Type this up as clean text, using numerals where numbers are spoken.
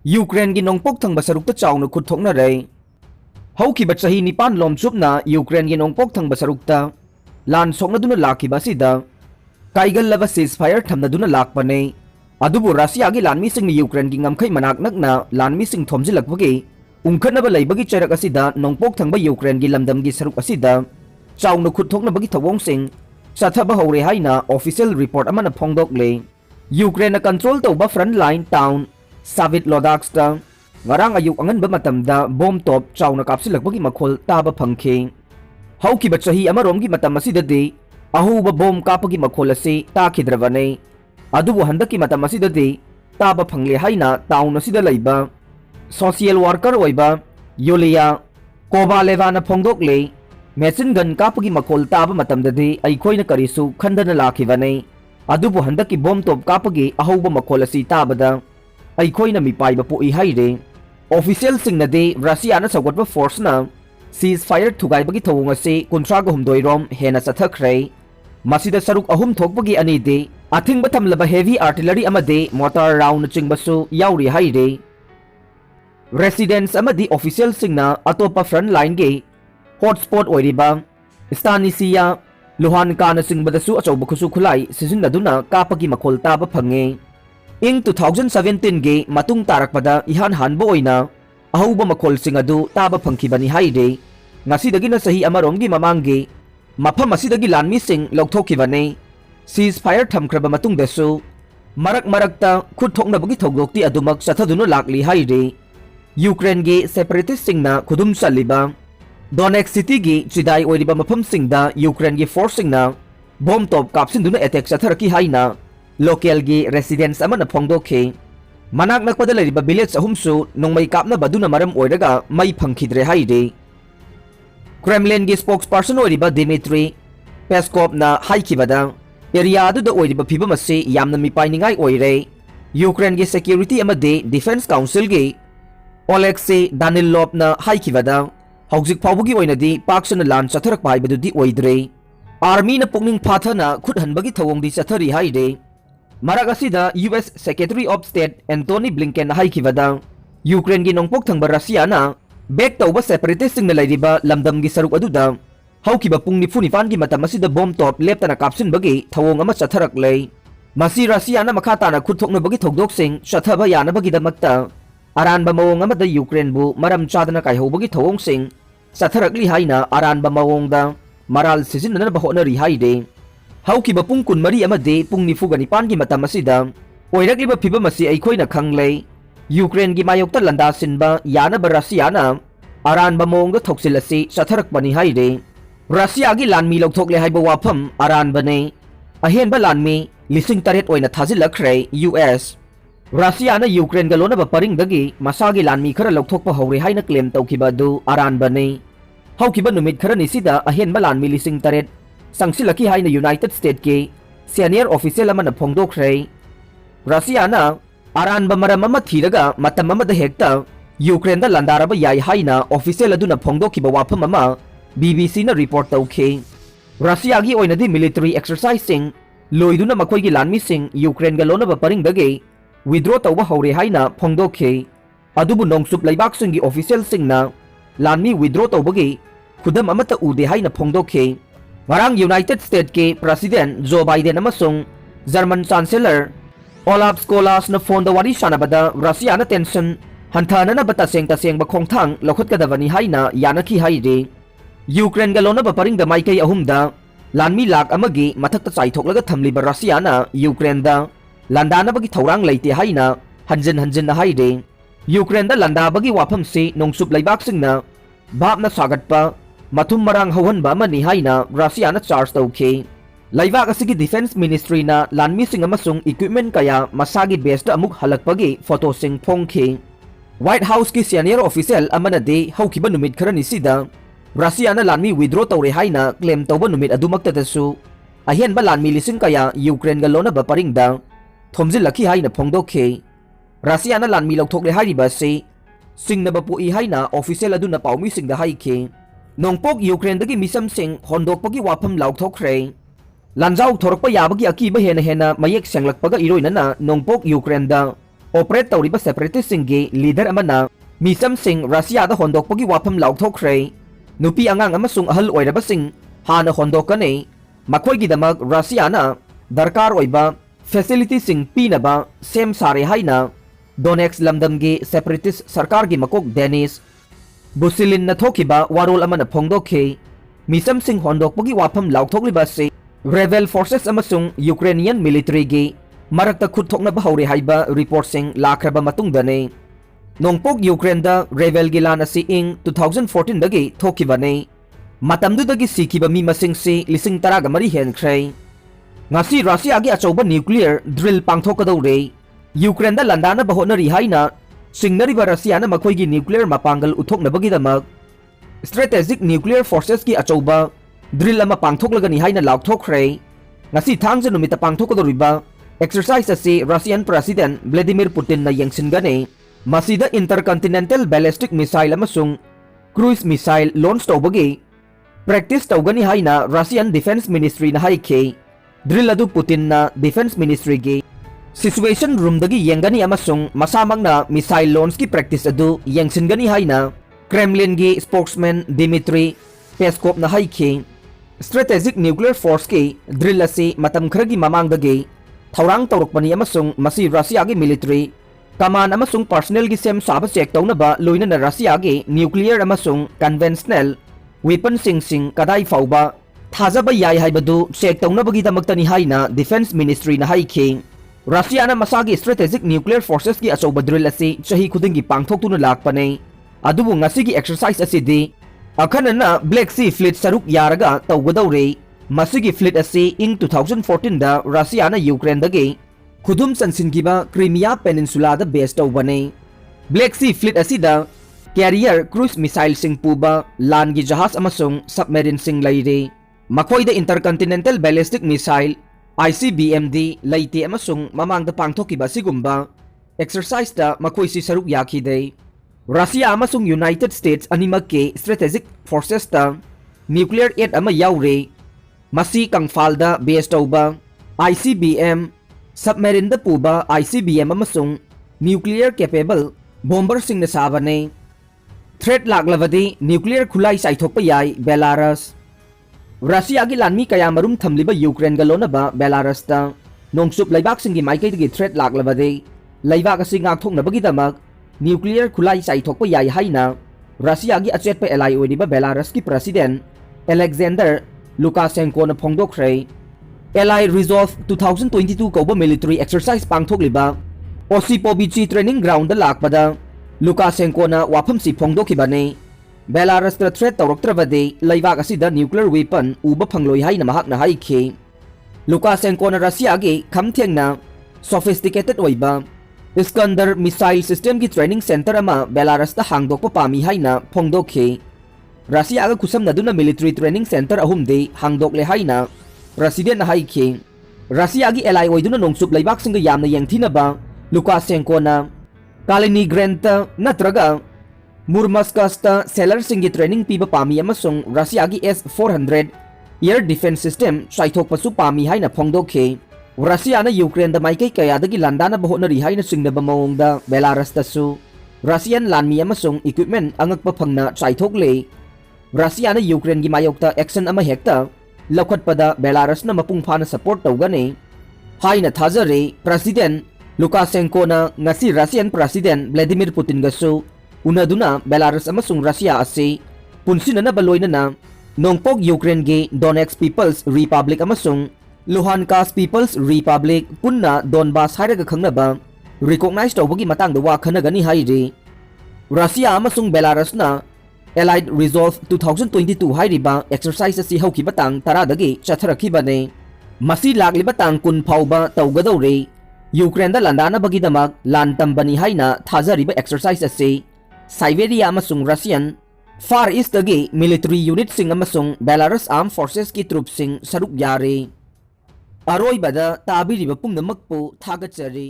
Ukraine की नोंगपोक थंगबा सरुक्ता चाउना खुद थोकनारे हौखिबा चही निपान लोम चुपना यूक्रेन की नोंगपोक थंगबा सरुक्ता लान सोकनादुना लाखिबा असिदा काइगल्लबा सीजफायर थमनादुना लाकपने अदुबु रशिया की लानमीसिंग यूक्रेन की ngमखै मनाक नकना लानमीसिंग थोमजिलकबगी उंखनबा लैबगी चरक असिदा नोंगपोक थंगबा यूक्रेन की लमदम की सरुक असिदा चाउना खुद थोकनाबगी थवोंगसिंग चथबा हौरे हाइना ऑफिशियल रिपोर्ट अमना फोंगदोकले यूक्रेन कंट्रोल तौबा फ्रंट लाइन टाउन सावित लोदाक्सता ngarang ayuk anganba matamda bom top chauna kapsilakbagi makhol taba phangkhe haukiba chahi amaromgi matam asidadi ahuba bom kapagi makhol ase takhidravane adubu handaki matam asidadi taba phangle haina town asida leiba social worker oiba yulia kovalevana phongdokle machine gun kapagi makhol taba matamdadi aikoina karisu khandana lakhivane adubu handaki bom top kapagi ahuba makhol ase tabada aikoina mipaiba poi haire official सिंगनदे Russia ना सगवटबा force ना cease fire थुगाइबगी थवंग असे कुंथ्राग हुमदोइरोम हेना चथखरे मसिदा सरुक अहुम थोकबगी अनीदे अथिंग बथमलबा हेवी आर्टिलरी अमदे मोटर राउंड चिंगबसु याउरी हाइरे रेसिडेंट्स अमदि ऑफिशियल सिंगना अतोपा फ्रंट लाइन गे हॉटस्पॉट ओइरिबा स्टानिसिया लुहानका ना सिंगबदसु अचौब खुसु खुलाई सिजिनदुना कापगी मखोल ताबा फंगे इंग 2017 गे मतुंग तारकपदा इहान हानबो ओइना अहौबा मखोलसिंग अदु ताबा फंखिबनी हाइरे ngasidagiना सही अमरोमगी ममांगे मफम असिदगी लानमीसिंग लौथोखिबने सीज फायर थमख्रबा मतुंगदसु मरक मरकता खुद थोकनबगी थौगोक्ति अदुमक चथदुनु लाकली हाइरे यूक्रेन गे सेपरेटिस्ट सिंगना खुदुम चलिबा डोनेक्स सिटी गी चिदाई ओइरिबा मफम सिंगदा यूक्रेन गे फोर्सिंगना बॉम टॉप कापसिंदुनु अटैक चथरकी हाइना लोकल की रेसिडेंस अमना फोंगदोखे मनाक नकपदा लरिबा विलेज अहुमसु नोंमै कापना बदुना मरम ओइरगा मै फंखिद्रे हाइरे क्रेमलिन की स्पोक्सपर्सन ओइरिबा दिमित्री पेस्कोव ना हाइखिबदा एरिया अदुदा ओइरिबा फिबम असे यामना मिपाइनिंगाई ओइरे यूक्रेन की सिक्योरिटी अमदे डिफेंस काउंसिल की ओलेक्सी दानिलोव ना हाइखिबदा हौजिक फाउबगी ओइनदी पाक्सना लान चथरक पाइबदुदी ओइद्रे आर्मी ना पुकनिंग फाथना खुद हनबगी थवोंगदी चथरी हाइरे मरक असिदा US secretary of state Antony Blinken हाइखिबदा यूक्रेन की नोंगपोक थंगबा रशिया ना बैक तौबा सेपरेटिस्ट सिंगना लैरिबा लमदम की सरुक अदुदा हौकिबा पुंग निफु निपान की मतम असिदा बॉम टॉप लेप्तना कापसिनबगी थवोंग अमा चथरकले मसी रशिया ना मखा ताना खुद थोकनबगी थौगदोकसिंग चथबा यानबगीदमक्ता अरानबा मवोंग अमदा यूक्रेन बु मरम चादना कायहौबगी थवोंगसिंग चथरकली हाइना अरानबा मवोंगदा मराल सिजिननबा होनरी हाइदे हौकिबा पुंग कुनमरी अमदे पुंग निफुगा निपान की मतम असिदा ओइरकलिबा फिबम असी अइखोइना खंगले यूक्रेन की मायोक्ता लंदा सिनबा यानबा रशियाना अरानबा मवोंगदा थोकसिलअसी चथरकपनी हाइरे रशिया की लानमी लौथोकले हाइबा वाफम अरानबने अहेनबा लानमी लिसिंग तरेट ओइना थाजिलखरे यूएस रशियाना यूक्रेन गा लोनबा परिंगदगी मसागी लानमी खरा लौथोकपा हौरे हाइना क्लेम तौखिबा दु अरानबने हौकिबा नुमित खरा निसिदा अहेनबा लानमी लिसिंग तरेट संगसिलकी हाइना यूनाइटेड स्टेट के सीनियर ऑफिशियल अमना फोंगदोखरे रशियाना अरानबा मरम अमा थीरगा मतम अमदा हेक्ता यूक्रेन दा लंदारबा याई हाइना ऑफिशियल अदुना फोंगदोखिबा वाफम अमा बीबीसी ना रिपोर्ट तौखे रशिया की ओइनदी मिलिटरी एक्सरसाइजिंग लोइदुना मखोइगी लानमीसिंग यूक्रेन गा लोनबा परिंगदगे विड्रॉ तौबा हौरे हाइना फोंगदोखे अदुबु नोंगसुप लैबाकसिंगी ऑफिशियल सिंगना लानमी विड्रॉ तौबगी खुदम अमता उदे हाइना फोंगदोखे Warang United States के प्रेसिडेंट जो बाइडेन अमसुंग जर्मन चांसलर ओलाफ स्कोलास न फोन द वारी सानबदा रशिया न टेंशन हंथानना बतसेंग तसेंग बखोंथांग लखुतकदबनी हाइना यानकी हाइरे यूक्रेन गा लोनबा परिंग द माइकै अहुमदा लानमी लाख अमगी मथक्ता चाइथोकलगा थमलिबा रशिया न यूक्रेन दा लंदानबगी थौरांग लैते हाइना हंजन हंजन हाइरे यूक्रेन दा लंदाबगी वाफम से नोंगसुप लैबाकसिंगना भाबना स्वागतपा मथुम मरांग हौहनबा अमनी हाइना रशिया न चार्ज तौखे लैबाक असिगी डिफेंस मिनिस्ट्री ना लानमीसिंग अमसुंग इक्विपमेंट कया मसागी बेस्ड अमुक हलकपगी फोटोसिंग फोंखे व्हाइट हाउस की सीनियर ऑफिशियल अमनदे हौखिबा नुमित खरा निसिदा रशिया न लानमी विड्रॉ तौरे हाइना क्लेम तौबा नुमित अदुमक्तदसु अहेनबा लानमी लिसिंग कया यूक्रेन गा लोनबा परिंगदा थोमजिलखी हाइना फोंगदोखे रशिया न लानमी लौथोकले हाइरिबा से सिंगनबा पोई हाइना ऑफिशियल अदुना पाउमी सिंगदा हाइखे नोंगपोक यूक्रेन दगी मिसम सिंग होंदोकपगी वाफम लाउथोखरे लंजाउ थोरकपा याबगी अकीबा हेना हेना मयेक सेंगलकपगा इरोइनना नोंगपोक यूक्रेन दा ऑपरेट तौरिबा सेपरेटिस्ट सिंगी लीडर अमना मिसम सिंह रशिया दा होंदोकपगी वाफम लाउथोखरे नुपी अंगांग अमसुंग अहल ओइरबा सिंह हाना होंदोकने मखोइगिदमक रशियाना दरकार ओइबा फैसिलिटी सिंह पीनबा सेम सारे हाइना डोनेक्स लमदमगी सेपरेटिस्ट सरकार की मकोक डेनिस बुसिलिन न थोकिबा वारोल अमना फोंदोखे मिसम सिंह होंदोकपगी वाफम लाउथोकलिबा से रेवेल फोर्सेस अमसुंग यूक्रेनियन मिलिट्री की मरक्ता खुद थोकनबा हौरे हाइबा रिपोर्ट सिंह लाखरबा मतुंगदने नोंगपोक यूक्रेन दा रेवेल गी लान असी इंग 2014 दगी थोकिबने मतमदुदगी सिकिबा मी मसिंग से लिसिंग तरागा मरी हेनख्रे ngasi Russia gi achouba nuclear drill pangthokadore Ukraine da landana bahonari haina singnari ba Russia na makhoi gi nuclear mapangal uthoknabagi damak strategic nuclear forces ki achouba drill ama pangthoklagani haina laukthokre ngasi thangja numita pangthokadoriba exercise ase Russian President Vladimir Putin na yengsingane masida intercontinental ballistic missile amasung cruise missile launch tawbagi practice tawgani haina Russian Defense Ministry na haike drill adu Putin na Defense Ministry gi situation room dagi yengani amasung masamang na missile launch ki practice adu yengsingani haina Kremlin gi spokesman Dmitry Peskov na haike strategic nuclear force ki drill ase matam khragi mamang dagi thaurang tawrokpani amasung masi Russia gi military command amasung personnel gi sem saba check tawnaba loina na Russia gi nuclear amasung conventional weapon sing kadai fauba थाजबा याई हाइबदु check तौनबगी दमक्तनी हाइना defence ministry ना हाइखे Russia ना मसागी strategic nuclear forces की अचौबा ड्रिल असी चही खुदिंगी पांगथोक्तुना लाकपने अदुबु ngasiगी एक्सरसाइज असिदी अखनना ब्लैक सी फ्लीट सरुक यारगा तौगदौरे मसिगी फ्लीट असी इंग 2014 दा रशिया ना यूक्रेन दगे खुदुम संसिनगिबा क्रीमिया पेनिनसुला दा base तौबने black Sea fleet असिदा career cruise missile सिंग पुबा लानगी जहाज अमसुंग सबमरीन सिंग लैरे मखोइदा इंटरकंटिनेंटल बैलिस्टिक मिसाइल ICBM दी लैते अमसुंग ममांगदा पांगथोकिबा सिगुम्बा एक्सरसाइज दा मखोइसी सरुक याखिदे रशिया अमसुंग यूनाइटेड स्टेट्स अनिमक के स्ट्रेटेजिक फोर्सेस ता न्यूक्लियर एड अमा याउरे मसी कंगफालदा बेस तौबा ICBM सबमरीन दा पुबा ICBM अमसुंग न्यूक्लियर कैपेबल बॉम्बर सिंग न साबने थ्रेट लागलवदी न्यूक्लियर खुलाई साइथोकपा याई बेलारस रशिया की लानमी कया मरुम थमलिबा यूक्रेन गा लोनबा बेलारस ता नोंगसुप लैबाक सिंगी माइकैदगी थ्रेट लागलबदे लैबाक असि गाथोकनबगी दमक न्यूक्लियर खुलाई साइथोकपा याई हाइना रशिया की अचेतपा एलाई ओइदिबा बेलारस की प्रेसिडेंट एलेक्जेंडर लुकाशेंको न फोंगदोखरे एलाई रिजॉल्व 2022 कौबा मिलिट्री एक्सरसाइज पांगथोकलिबा ओसिपोबिची ट्रेनिंग ग्राउंड लाकपदा लुकाशेंको न वाफमसी फोंगदोखिबाने बेलारस ता थ्रेट तौरक्त्रबदे लैबाक असिदा न्यूक्लियर वेपन उबा फंगलोई हाइना महाकना हाइखे लुकाशेंको न रशिया गे खमथेंगना सोफिस्टिकेटेड ओइबा इस्कंदर मिसाइल सिस्टम की ट्रेनिंग सेंटर अमा बेलारस ता हांगदोकपा पामी हाइना फोंगदोखे रशिया गा खुसमनदुना मिलिट्री ट्रेनिंग सेंटर अहुमदे हांगदोकले हाइना प्रेसिडेंट हाइखे रशिया की एलाई ओइदुना नोंगसुप लैबाक सिंग यामना यंगथिनबा लुकाशेंको न कालिनीग्रेड नत्रगा मुर्मस्कस्ता सेलर सिंह की ट्रेनिंग पीबा पामी अमसुंग रशिया की S-400 एयर डिफेंस सिस्टम साइथोकपसु पामी हाइना फोंगदोखे रशिया ना यूक्रेन द माइकै कयादगी लांदाना बहोनरी हाइना सिंगनबा मओंगदा बेलारस तसु रशियन लानमी अमसुंग इक्विपमेंट अंगकपा फंगना साइथोकले रशिया ना यूक्रेन की मायोक्ता एक्शन अमा हेक्ता लखटपदा बेलारस ना मपुंग फाना सपोर्ट तौगने हाइना थाजरे प्रेसिडेंट लुकाशेंको ना ngasi Russian president Vladimir Putin गसु उनदुना बेलारस अमसुंग रशिया असे पुनसिनना बलोइनना नोंगपोक यूक्रेन गे डोनेक्स पीपल्स रिपब्लिक अमसुंग लुहानकास पीपल्स रिपब्लिक पुन्ना डोनबास हाइरगा खंगनबा रिकॉग्नाइज तौबगी मतंगदा वा खनगनी हाइरे रशिया अमसुंग बेलारसना एलाइड रिजॉल्व 2022 हाइरिबा एक्सरसाइज असि हौकिबा तांग तरादगी चथरखिबने मसी लागलिबा तांग कुन फाउबा तौगदौरे यूक्रेन दा लांदाना बगीदमक लान तंबनी हाइना थाजरिबा एक्सरसाइज असे साइबेरिया अमसुंग रशियन फार ईस्ट दगी मिलिट्री यूनिट सिंग अमसुंग बेलारस आर्म फोर्सेस की ट्रूप सिंग सरुक यारे अरोइबदा ताबिरिबा पुंगदमकपु थागचरी।